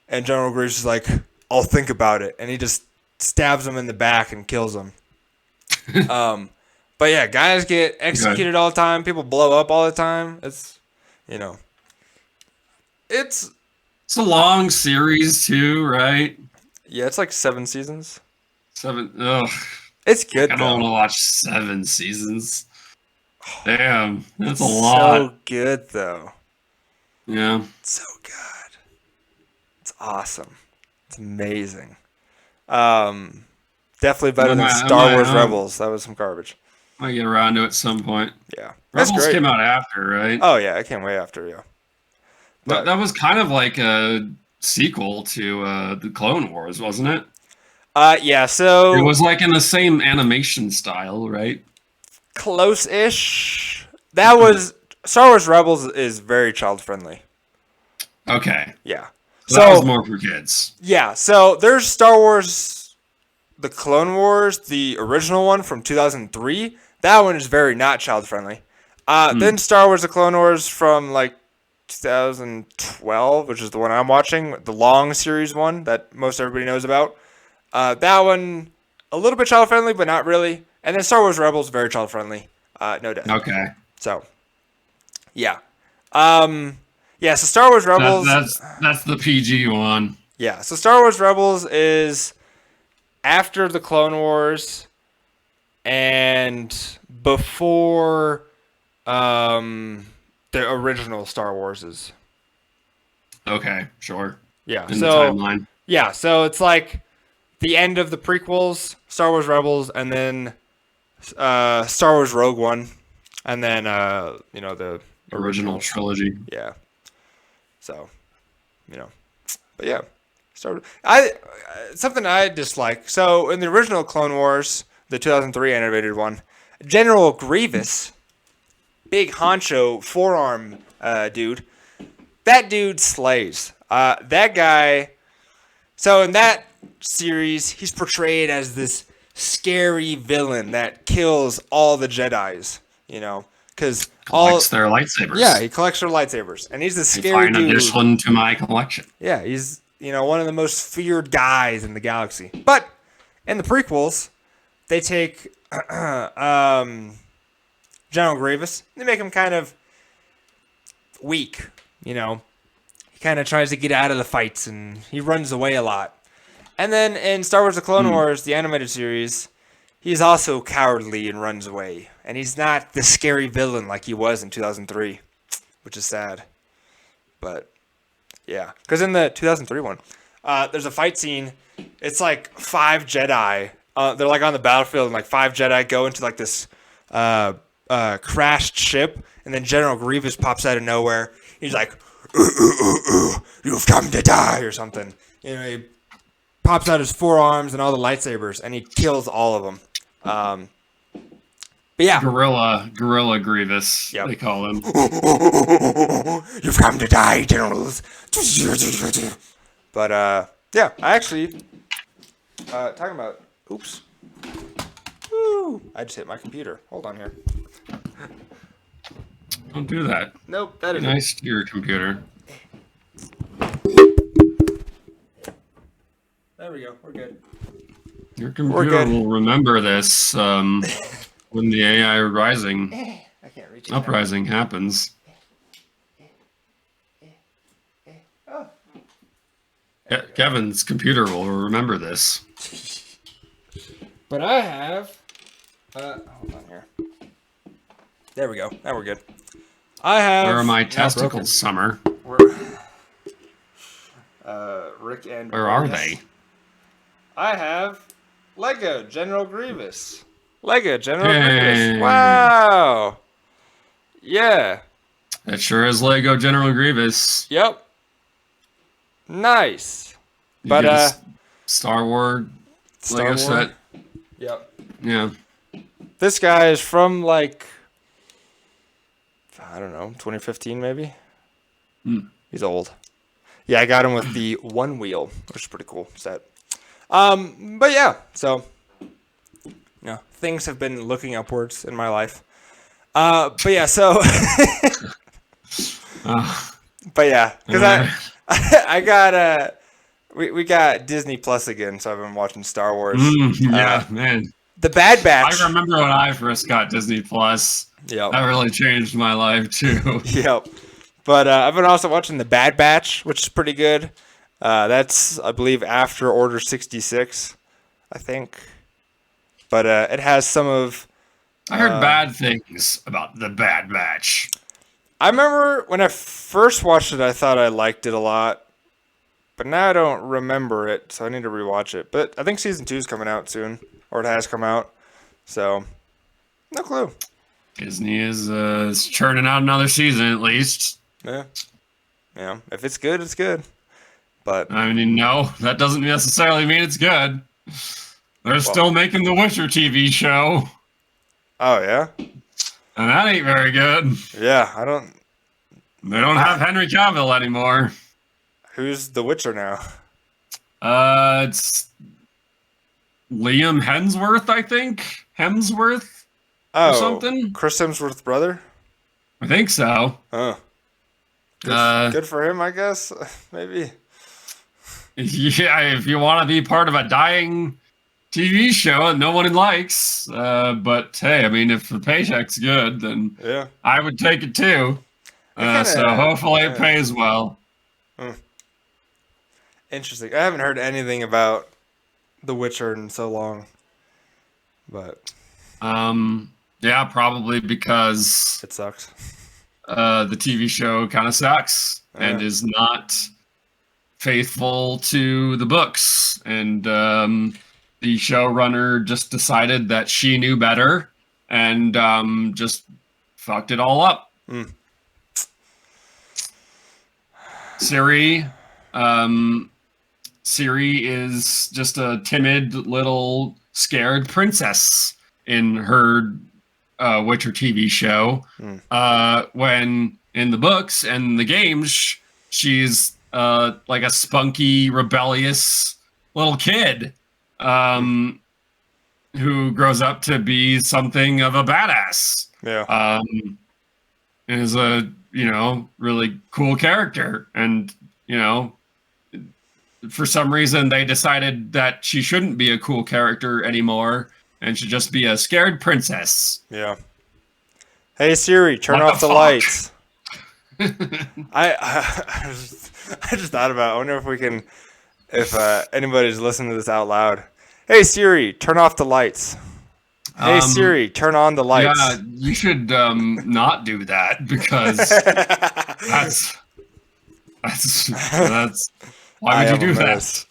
and General Grievous is like, "I'll think about it," and he just stabs him in the back and kills him. Um, but yeah, guys get okay. executed all the time. People blow up all the time. You know, it's It's a long series too, right? yeah, it's like 7 seasons. Seven. Ugh. It's Like I good don't want though. to watch 7 seasons. Damn, that's It's a lot. so good though. Yeah. It's so good. It's awesome. It's amazing. Um, Definitely better than Star Wars I Rebels. That was some garbage. might get around to it at some point. Yeah, that's Rebels great. came out after, right? Oh yeah, I can't wait after you. But But that was kind of like a sequel to the Clone Wars, wasn't it? yeah, It so was like in the same animation style, right? close-ish. That was Star Wars Rebels is very child friendly. Okay. Yeah. So that was So more for kids. yeah, so there's Star Wars, the Clone Wars, the original one from 2003. That one is very not child friendly. Then Hmm. Star Wars, the Clone Wars from like 2012, which is the one I'm watching, the long series one that most everybody knows about. That one a little bit child friendly, but not really. And then Star Wars Rebels very child friendly. No death. Okay. So yeah, um, yeah. So Star Wars That, Rebels, that's the PG one. yeah. So Star Wars Rebels is after the Clone Wars and before um, the original Star Warses. Okay, sure. Yeah. In the So timeline. yeah. So it's like the end of the prequels, Star Wars Rebels, and then Star Wars Rogue One, and then the Original originals. trilogy. Yeah. So you know, but yeah, I something I dislike. So in the original Clone Wars, the 2003 animated one, General Grievous, big honcho forearm dude, that dude slays. That guy. So in that series, he's portrayed as this scary villain that kills all the Jedi's. Because Collects all their yeah, lightsabers. he collects their lightsabers, and he's the I scary find dude. addition to my collection. Yeah, he's one of the most feared guys in the galaxy. But in the prequels, they take General Grievous. They make him kind of weak. He kind of tries to get out of the fights, and he runs away a lot. And then in Star Wars: The Clone Hmm. Wars, the animated series, he's also cowardly and runs away. And he's not the scary villain like he was in 2003, which is sad. But yeah, because in the 2003 one, there's a fight scene. It's like five Jedi. They're like on the battlefield, and like five Jedi go into like this crashed ship, and then General Grievous pops out of nowhere. He's like, "Ooh, ooh, ooh, ooh, you've come to die," or something. He pops out his forearms and all the lightsabers, and he kills all of them. But yeah, Gorilla Grievous, yep. they call him. You've come to die, generals. But yeah, I actually talking about. Oops. Woo! I just hit my computer. Hold on here. Don't do that. Nope, that Be is nice to your computer. There we go. We're good. Your We're computer good. will remember this when the AI rising I can't reach it. uprising happens. Oh. Kevin's computer will remember this. But I have. Hold on here. There we go. Now we're good. I have. Where are my now testicles, broken. Summer? Rick and. Where are Mortis. they? I have Lego General Grievous. Lego General Hey. Grievous. Wow. Yeah. That sure is Lego General Grievous. Yep. Nice. You But get a Star Wars Star Lego Wars? set. Yep. Yeah. This guy is from like, I don't know, 2015 maybe. He's old. Yeah, I got him with the one wheel, which is pretty cool set. But yeah, so things have been looking upwards in my life. But yeah, so but yeah, because I got we got Disney Plus again, so I've been watching Star Wars. Yeah, man. The Bad Batch. I remember when I first got Disney Plus. Yep. That really changed my life too. Yep. But I've been also watching The Bad Batch, which is pretty good. That's, I believe, after Order 66, I think. But it has some of... I heard bad things about The Bad Batch. I remember when I first watched it, I thought I liked it a lot. But now I don't remember it, so I need to rewatch it. But I think Season 2 is coming out soon. Or it has come out. So, no clue. Disney is churning out another season at least. Yeah. Yeah. If it's good, it's good. But I mean, no, that doesn't necessarily mean it's good. They're still making the Witcher TV show. Oh, yeah? And that ain't very good. Yeah, I don't... They don't have Henry Cavill anymore. Who's the Witcher now? It's Liam Hemsworth, I think. Hemsworth or something. Chris Hemsworth's brother? I think so. Oh. Good for him, I guess. Maybe. Yeah, if you want to be part of a dying TV show that no one likes. But hey, I mean, if the paycheck's good, then Yeah. I would take it too. So hopefully it pays well. Interesting. I haven't heard anything about The Witcher in so long. But yeah, probably because it sucks. the TV show kind of sucks and is not faithful to the books. And the showrunner just decided that she knew better and just fucked it all up. Siri is just a timid little scared princess in her Witcher TV show. When in the books and the games, she's like a spunky, rebellious little kid who grows up to be something of a badass. Yeah. And is a really cool character, and for some reason they decided that she shouldn't be a cool character anymore and should just be a scared princess. Yeah. Hey Siri, turn What off the the fuck? lights. I just thought about. I wonder if we can, if anybody's listening to this out loud. Hey Siri, turn off the lights. Hey Siri, turn on the lights. Yeah, you should not do that because that's why would you do that?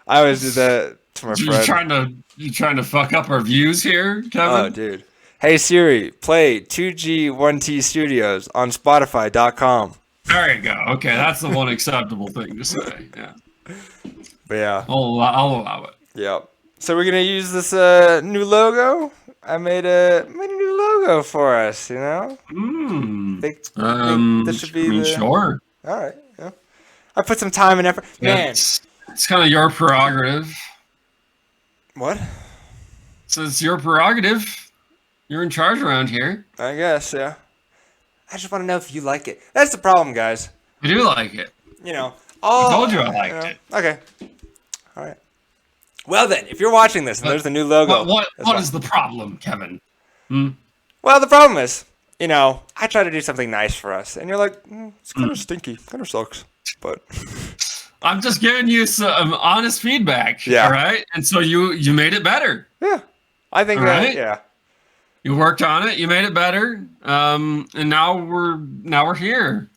I always do that to my friend. You trying to fuck up our views here, Kevin? Oh, dude. Hey Siri, play 2G1T Studios on Spotify.com. There you go. Okay, that's the one acceptable thing to say. Yeah. But yeah. I'll allow it. Yeah. So we're gonna use this new logo. I made a new logo for us. Think this should be sure. All right. Yeah. I put some time and effort. Man, it's kind of your prerogative. What? So it's your prerogative. You're in charge around here. I guess, yeah. I just want to know if you like it. That's the problem, guys. I do like it. You know, I told you I liked it. Okay. All right. Well then, if you're watching this and there's the new logo. What is the problem, Kevin? Well, the problem is, I try to do something nice for us, and you're like, it's kind of stinky, kind of sucks, but I'm just giving you some honest feedback. Yeah. All right. And so you made it better. yeah, I think Right? yeah. You worked on it. You made it better. And now we're here.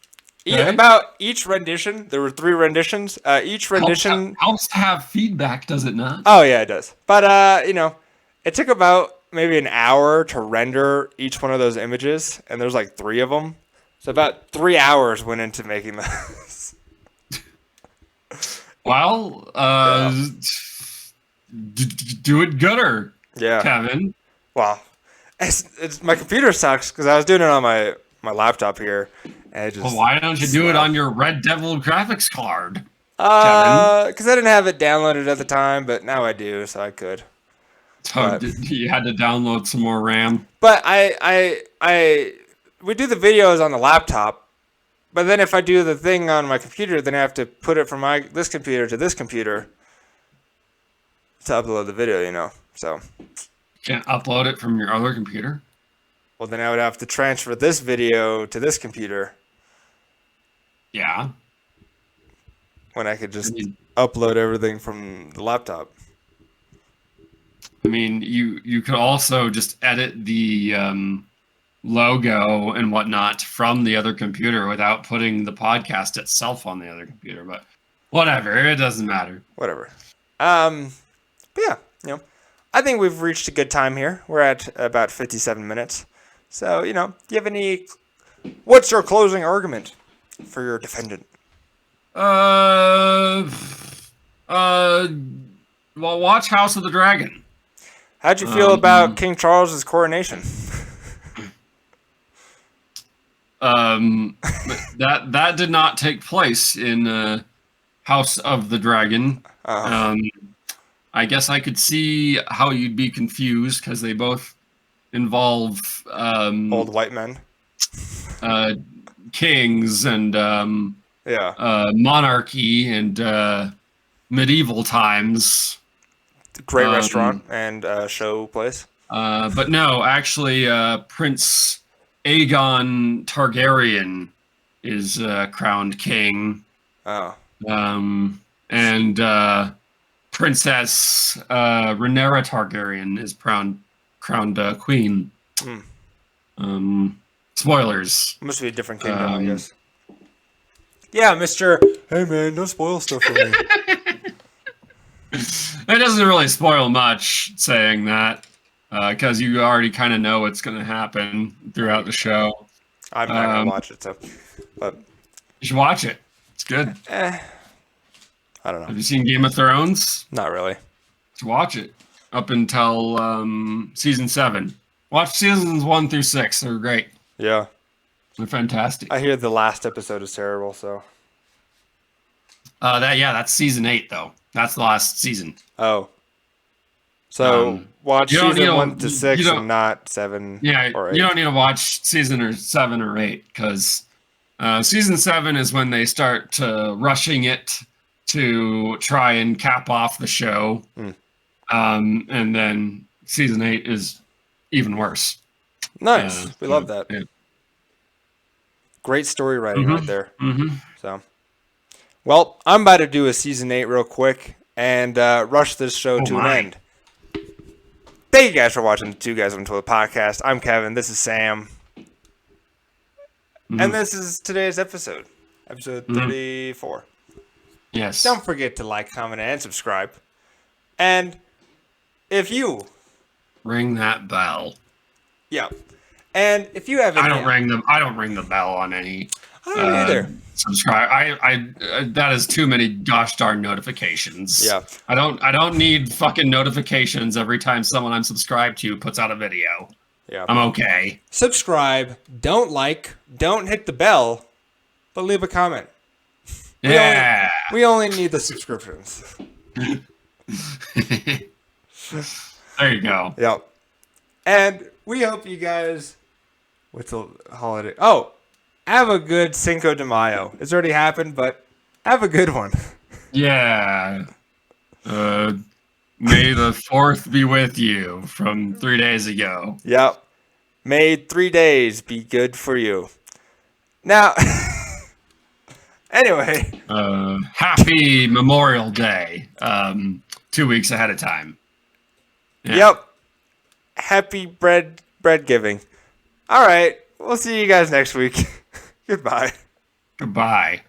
Yeah, Right? about each rendition, there were 3 renditions. Each rendition. Helps to have feedback, does it not? Oh yeah, it does. But it took about maybe an hour to render each one of those images, and there's like 3 of them. So about 3 hours went into making those. Well, do it gooder, Yeah. Kevin. Well, it's my computer sucks because I was doing it on my laptop here, and it just. Well, why don't you do it on your Red Devil graphics card? Because I didn't have it downloaded at the time, but now I do, so I could. So you had to download some more RAM. But we do the videos on the laptop, but then if I do the thing on my computer, then I have to put it from this computer to this computer to upload the video, So, Can't upload it from your other computer. well, then I would have to transfer this video to this computer Yeah. when I could just I mean, upload everything from the laptop. you could also just edit the logo and whatnot from the other computer without putting the podcast itself on the other computer. But whatever, it doesn't matter. Whatever. But yeah, I think we've reached a good time here. We're at about 57 minutes. So, do you have what's your closing argument for your defendant? Well, watch House of the Dragon. How'd you feel about King Charles's coronation? That did not take place in House of the Dragon. I guess I could see how you'd be confused because they both involve Old white men. Kings and Yeah. monarchy and medieval times. Great restaurant and show place. But no, actually, Prince Aegon Targaryen is crowned king. Oh. And Princess Rhaenyra Targaryen is crowned queen. Spoilers. Must be a different kingdom, I guess. Yeah, Mr. Hey man, don't spoil stuff for me. It doesn't really spoil much saying that, because you already kind of know what's going to happen throughout the show. I'm not gonna watch it, but You should watch it. It's good. I don't know. Have you seen Game of Thrones? Not really. Just watch it up until season 7. Watch seasons 1 through 6. They're great. Yeah. They're fantastic. I hear the last episode is terrible, so. That's season 8 though. That's the last season. Oh. So watch you don't season need 1 to 6 you don't- and not 7 Yeah, or 8. you don't need to watch season 7 or 8 because season 7 is when they start rushing it to try and cap off the show. And then season 8 is even worse. Nice. We love that. Yeah. Great story writing right there. Mm-hmm. So, well, I'm about to do a season 8 real quick and rush this show to an end. Thank you guys for watching the Two Guys on Toilet podcast. I'm Kevin. This is Sam. And this is today's episode. Episode 34. Yes. Don't forget to like, comment, and subscribe. And if you... Ring that bell. Yeah. And if you have any... I don't ring the bell on any... I don't either. Subscribe. I that is too many gosh darn notifications. Yeah. I don't need fucking notifications every time someone I'm subscribed to puts out a video. Yeah. I'm okay. Subscribe. Don't like. Don't hit the bell. But leave a comment. Yeah. We only need the subscriptions. There you go. Yep. And we hope you guys... What's the holiday? Oh! have a good Cinco de Mayo. It's already happened, but have a good one. Yeah. May the 4th be with you from 3 days ago. Yep. May 3 days be good for you. Now, anyway, Happy Memorial Day. 2 weeks ahead of time. Yeah. yep. Happy bread giving. All right. We'll see you guys next week. Goodbye. Goodbye.